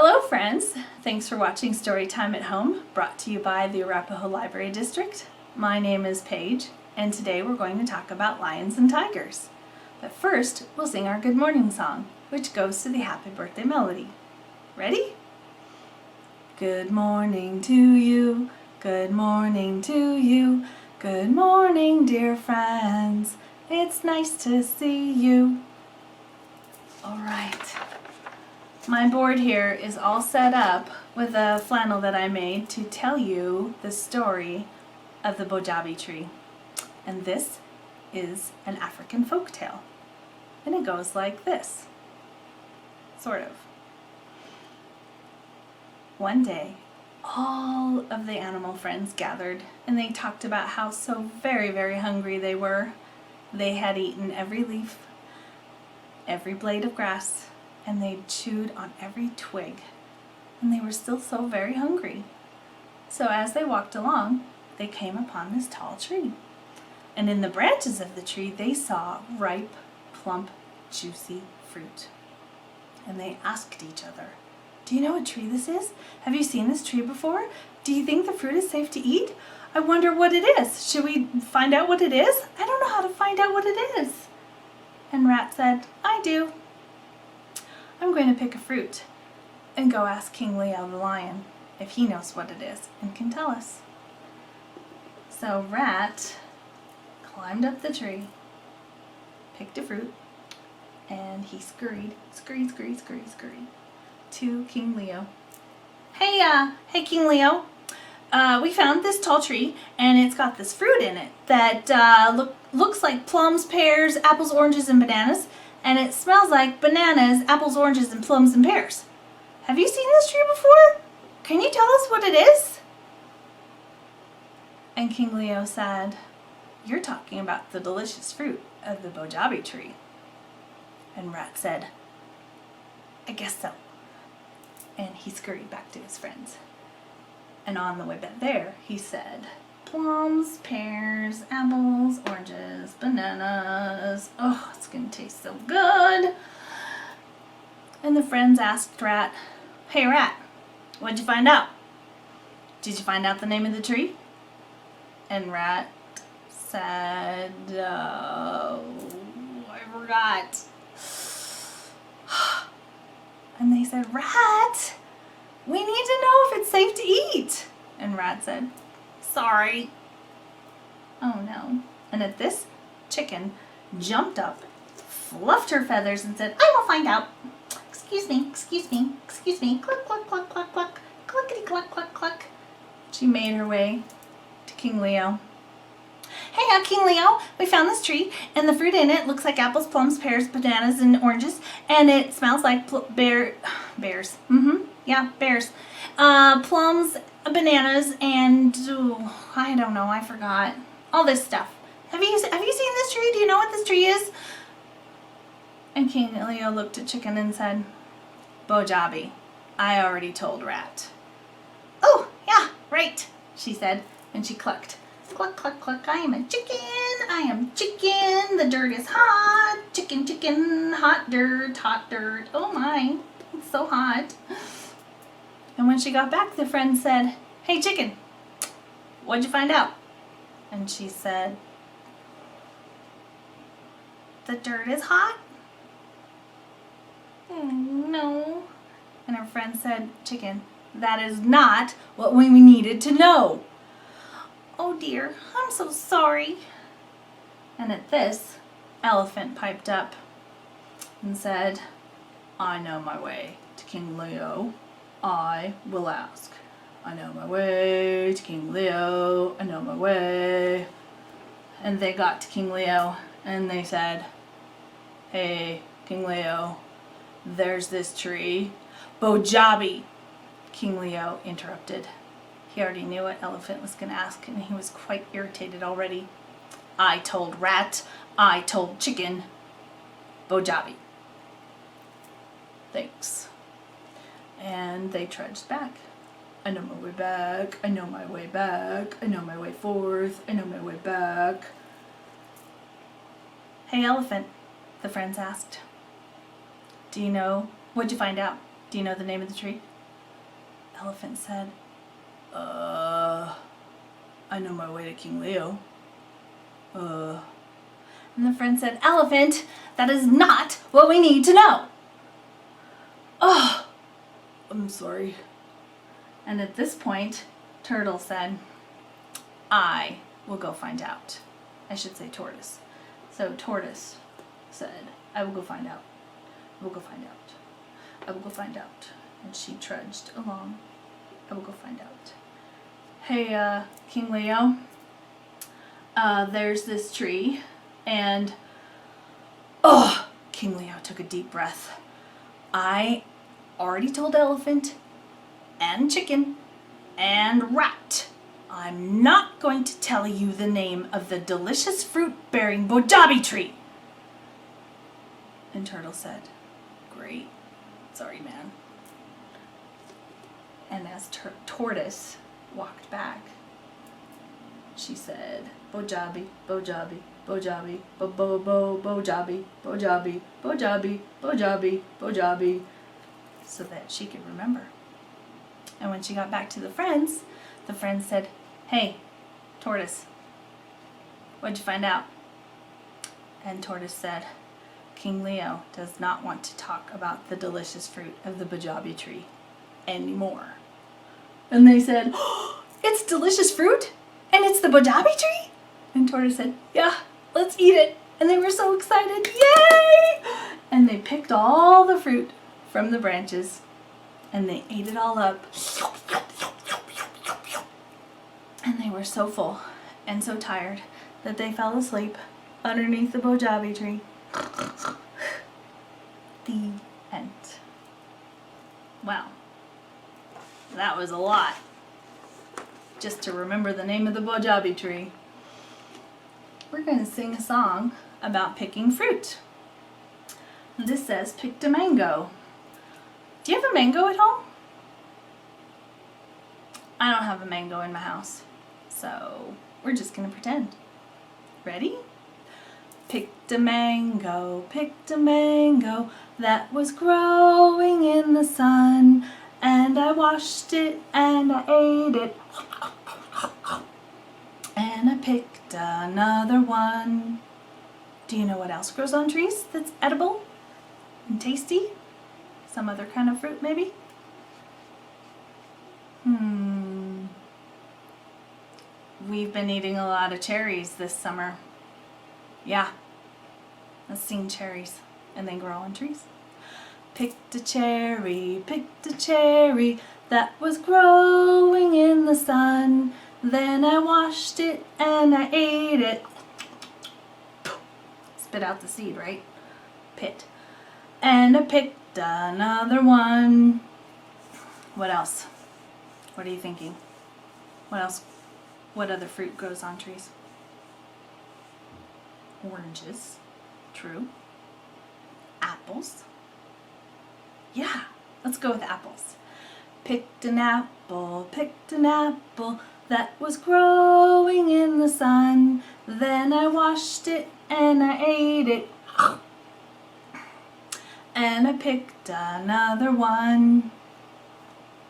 Hello friends! Thanks for watching Storytime at Home, brought to you by the Arapahoe Library District. My name is Paige, and today we're going to talk about lions and tigers. But first, we'll sing our good morning song, which goes to the happy birthday melody. Ready? Good morning to you, good morning to you, good morning dear friends, it's nice to see you. Alright. My board here is all set up with a flannel that I made to tell you the story of the Bojabi Tree. And this is an African folk tale. And it goes like this. Sort of. One day, all of the animal friends gathered and they talked about how so very, very hungry they were. They had eaten every leaf, every blade of grass, and they chewed on every twig, and they were still so very hungry. So as they walked along, they came upon this tall tree, and in the branches of the tree they saw ripe, plump, juicy fruit. And they asked each other, "Do you know what tree this is? Have you seen this tree before? Do you think the fruit is safe to eat? I wonder what it is. Should we find out what it is? I don't know how to find out what it is." And Rat said, "I do. I'm going to pick a fruit and go ask King Leo the lion if he knows what it is and can tell us." So Rat climbed up the tree, picked a fruit, and he scurried to King Leo. Hey King Leo, we found this tall tree and it's got this fruit in it that looks like plums, pears, apples, oranges, and bananas. And it smells like bananas, apples, oranges, and plums and pears. Have you seen this tree before? Can you tell us what it is? And King Leo said, "You're talking about the delicious fruit of the Bojabi tree." And Rat said, "I guess so." And he scurried back to his friends. And on the way back there, he said, "Plums, pears, apples, oranges, bananas. Oh, it's going to taste so good." And the friends asked Rat, "Hey Rat, what'd you find out? Did you find out the name of the tree?" And Rat said, "Oh, I forgot." And they said, "Rat, we need to know if it's safe to eat." And Rat said, "Sorry." Oh no. And at this, Chicken jumped up, fluffed her feathers, and said, "I will find out. Excuse me, excuse me, excuse me. Cluck, cluck, cluck, cluck, cluck. Cluckety, cluck, cluck, cluck." She made her way to King Leo. "Hey, King Leo, we found this tree, and the fruit in it looks like apples, plums, pears, bananas, and oranges, and it smells like bears. Yeah, bears. Plums, bananas, and I don't know, I forgot. All this stuff. Have you seen this tree? Do you know what this tree is?" And King Leo looked at Chicken and said, "Bojabi, I already told Rat." "Oh, yeah, right," she said, and she clucked. "Cluck, cluck, cluck, I am a chicken, I am chicken, the dirt is hot, chicken, chicken, hot dirt, oh my, it's so hot." And when she got back, the friend said, "Hey Chicken, what'd you find out?" And she said, "The dirt is hot." "Oh no." And her friend said, "Chicken, that is not what we needed to know." "Oh dear, I'm so sorry." And at this, Elephant piped up and said, "I know my way to King Leo. I will ask. I know my way to King Leo. I know my way." And they got to King Leo and they said, "Hey, King Leo, there's this tree." "Bojabi," King Leo interrupted. He already knew what Elephant was going to ask, and he was quite irritated already. "I told Rat, I told Chicken. Bojabi." "Thanks." And they trudged back. "I know my way back, I know my way back, I know my way forth, I know my way back." "Hey Elephant," the friends asked, "do you know, what'd you find out? Do you know the name of the tree? Elephant said, I know my way to King Leo. And the friend said, Elephant, that is not what we need to know. Oh, I'm sorry. And at this point, Turtle said, I will go find out. I should say Tortoise. So Tortoise said, I will go find out. I will go find out. I will go find out. And she trudged along. I will go find out. Hey, King Leo, there's this tree, and King Leo took a deep breath. I already told Elephant and Chicken and Rat I'm not going to tell you the name of the delicious fruit-bearing Bojabi Tree. And Turtle said, Great. Sorry, man. And as Tortoise walked back, she said, Bojabi, Bojabi, Bojabi, Bojabi, Bojabi, Bojabi, Bojabi, Bojabi, so that she could remember. And when she got back to the friends said, Hey, Tortoise, what'd you find out? And Tortoise said, King Leo does not want to talk about the delicious fruit of the Bojabi tree anymore. And they said, It's delicious fruit? And it's the Bojabi tree? And Tortoise said, Yeah, let's eat it. And they were so excited. Yay! And they picked all the fruit from the branches and they ate it all up. And they were so full and so tired that they fell asleep underneath the Bojabi tree. The end. Wow. That was a lot. Just to remember the name of the Bojabi tree. We're going to sing a song about picking fruit. This says, picked a mango. Do you have a mango at home? I don't have a mango in my house. So we're just going to pretend. Ready? Picked a mango that was growing in the sun, and I washed it and I ate it, and I picked another one. Do you know what else grows on trees that's edible and tasty? Some other kind of fruit maybe? We've been eating a lot of cherries this summer. Yeah, let's sing cherries, and they grow on trees. Picked a cherry that was growing in the sun. Then I washed it and I ate it. Spit out the seed, right? Pit. And I picked another one. What else? What are you thinking? What else? What other fruit grows on trees? Oranges. True. Apples. Yeah, let's go with apples. Picked an apple that was growing in the sun. Then I washed it and I ate it. And I picked another one.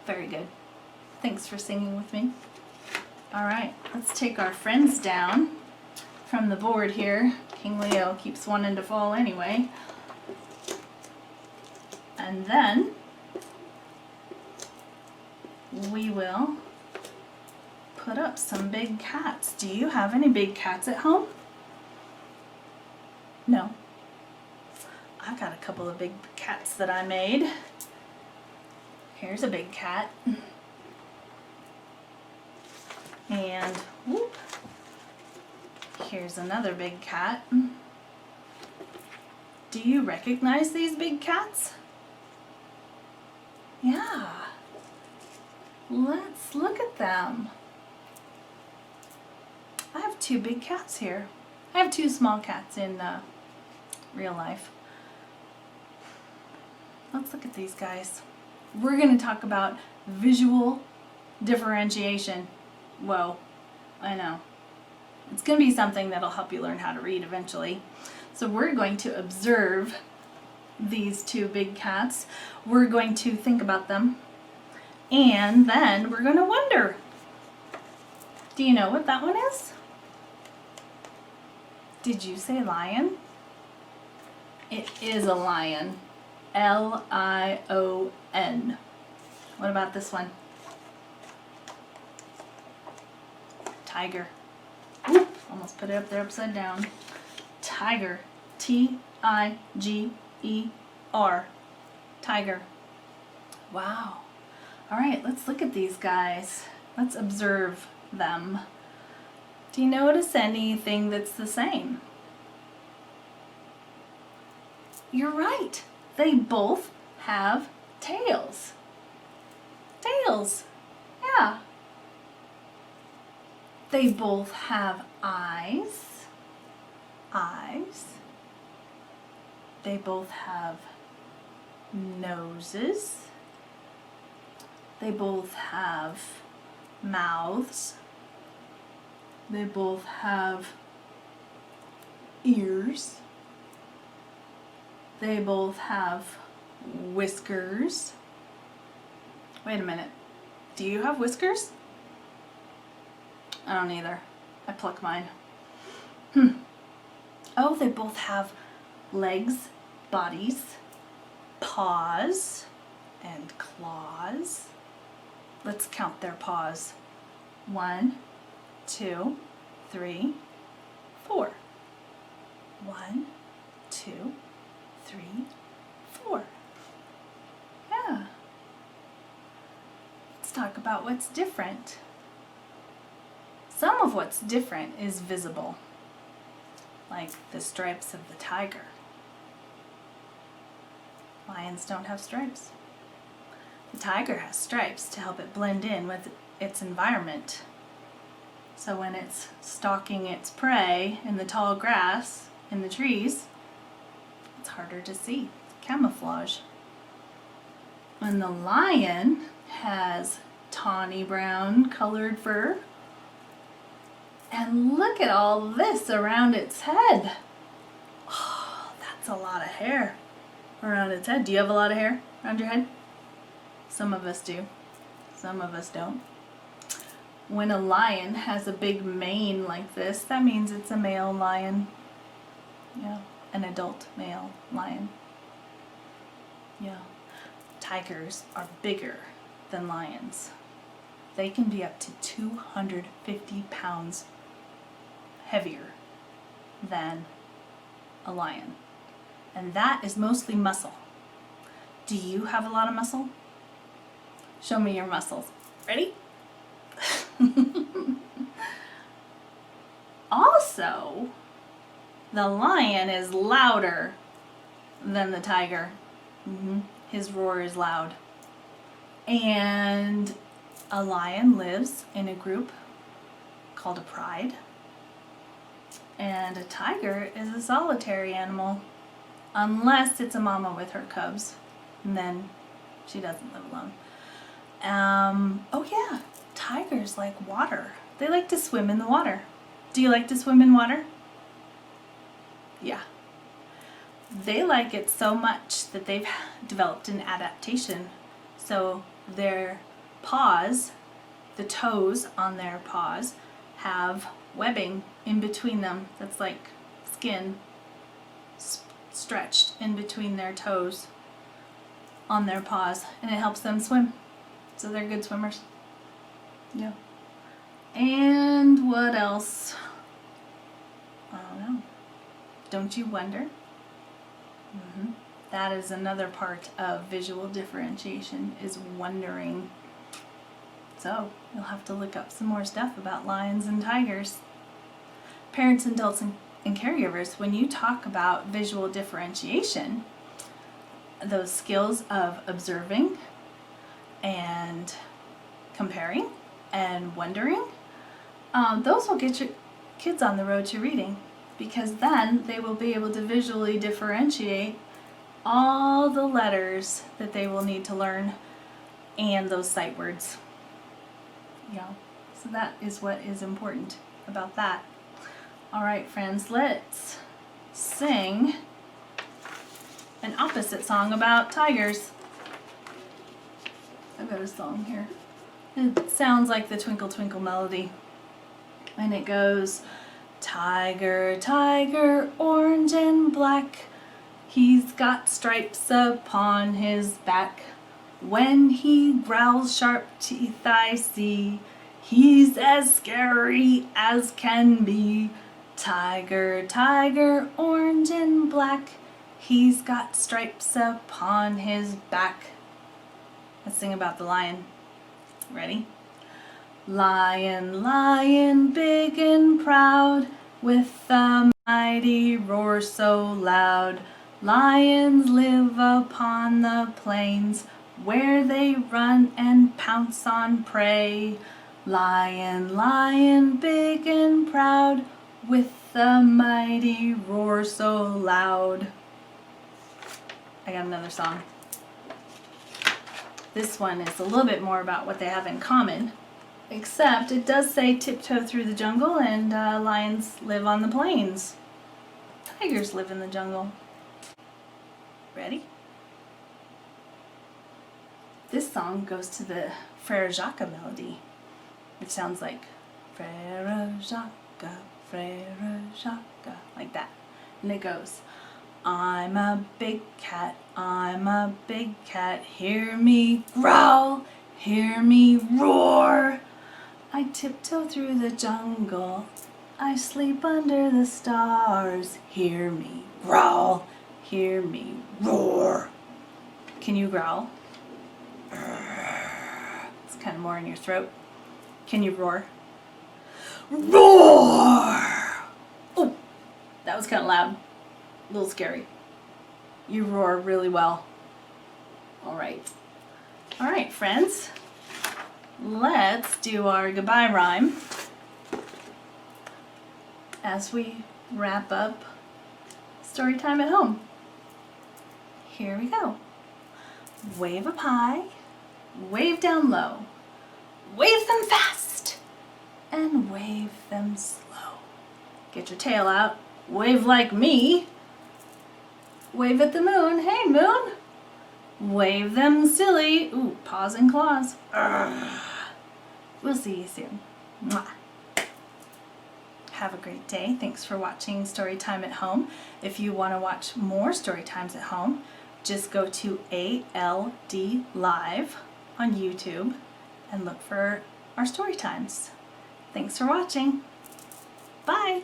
Very good. Thanks for singing with me. All right, let's take our friends down from the board here. King Leo keeps wanting to fall anyway. And then we will put up some big cats. Do you have any big cats at home? No. I've got a couple of big cats that I made. Here's a big cat. And whoop, here's another big cat. Do you recognize these big cats? Yeah. Let's look at them. I have two big cats here. I have two small cats in real life. Let's look at these guys. We're going to talk about visual differentiation. Whoa, I know. It's going to be something that'll help you learn how to read eventually. So we're going to observe these two big cats. We're going to think about them, and then we're going to wonder. Do you know what that one is? Did you say lion? It is a lion. L-I-O-N. What about this one? Tiger. Ooh, almost put it up there upside down. Tiger. T-I-G-E-R. Tiger. Wow. All right, let's look at these guys. Let's observe them. Do you notice anything that's the same? You're right. They both have tails. Tails. Yeah. They both have eyes. Eyes. They both have noses. They both have mouths. They both have ears. They both have whiskers. Wait a minute. Do you have whiskers? I don't either. I pluck mine. Oh, they both have legs, bodies, paws, and claws. Let's count their paws. 1, 2, 3, 4. 1, 2, 3, 4. Yeah. Let's talk about what's different. Some of what's different is visible, like the stripes of the tiger. Lions don't have stripes. The tiger has stripes to help it blend in with its environment. So when it's stalking its prey in the tall grass, in the trees, it's harder to see. Camouflage. When the lion has tawny brown colored fur, and look at all this around its head. Oh, that's a lot of hair around its head. Do you have a lot of hair around your head? Some of us do. Some of us don't. When a lion has a big mane like this, that means it's a male lion. Yeah, an adult male lion. Yeah. Tigers are bigger than lions. They can be up to 250 pounds heavier than a lion. And that is mostly muscle. Do you have a lot of muscle? Show me your muscles. Ready? Also, the lion is louder than the tiger. His roar is loud. And a lion lives in a group called a pride. And a tiger is a solitary animal, unless it's a mama with her cubs. And then she doesn't live alone. Oh yeah, tigers like water. They like to swim in the water. Do you like to swim in water? Yeah. They like it so much that they've developed an adaptation. So their paws, the toes on their paws, have webbing in between them that's like skin stretched in between their toes on their paws, and it helps them swim. So they're good swimmers. Yeah. And what else? I don't know. Don't you wonder? That is another part of visual differentiation, is wondering. So you'll have to look up some more stuff about lions and tigers. Parents, adults, and caregivers, when you talk about visual differentiation, those skills of observing and comparing and wondering, those will get your kids on the road to reading, because then they will be able to visually differentiate all the letters that they will need to learn and those sight words. Yeah, so that is what is important about that. All right, friends, let's sing an opposite song about tigers. I've got a song here. It sounds like the Twinkle Twinkle melody. And it goes, tiger, tiger, orange and black, he's got stripes upon his back. When he growls sharp teeth I see, he's as scary as can be. Tiger, tiger, orange and black, he's got stripes upon his back. Let's sing about the lion. Ready? Lion, lion, big and proud, with a mighty roar so loud. Lions live upon the plains, where they run and pounce on prey. Lion, lion, big and proud, with a mighty roar so loud. I got another song. This one is a little bit more about what they have in common, except it does say tiptoe through the jungle and lions live on the plains. Tigers live in the jungle. Ready? This song goes to the Frere Jacques melody, which sounds like Frere Jacques, like that. And it goes, I'm a big cat, I'm a big cat, hear me growl, hear me roar. I tiptoe through the jungle, I sleep under the stars, hear me growl, hear me roar. Can you growl? It's kind of more in your throat. Can you roar? Roar! Oh, that was kind of loud. A little scary. You roar really well. All right, friends. Let's do our goodbye rhyme as we wrap up story time at home. Here we go. Wave up high, wave down low, wave them fast, and wave them slow. Get your tail out, wave like me. Wave at the moon, hey moon. Wave them silly, ooh, paws and claws. Urgh. We'll see you soon. Mwah. Have a great day. Thanks for watching Storytime at Home. If you want to watch more Storytimes at Home, just go to ALD Live on YouTube and look for our Storytimes. Thanks for watching. Bye.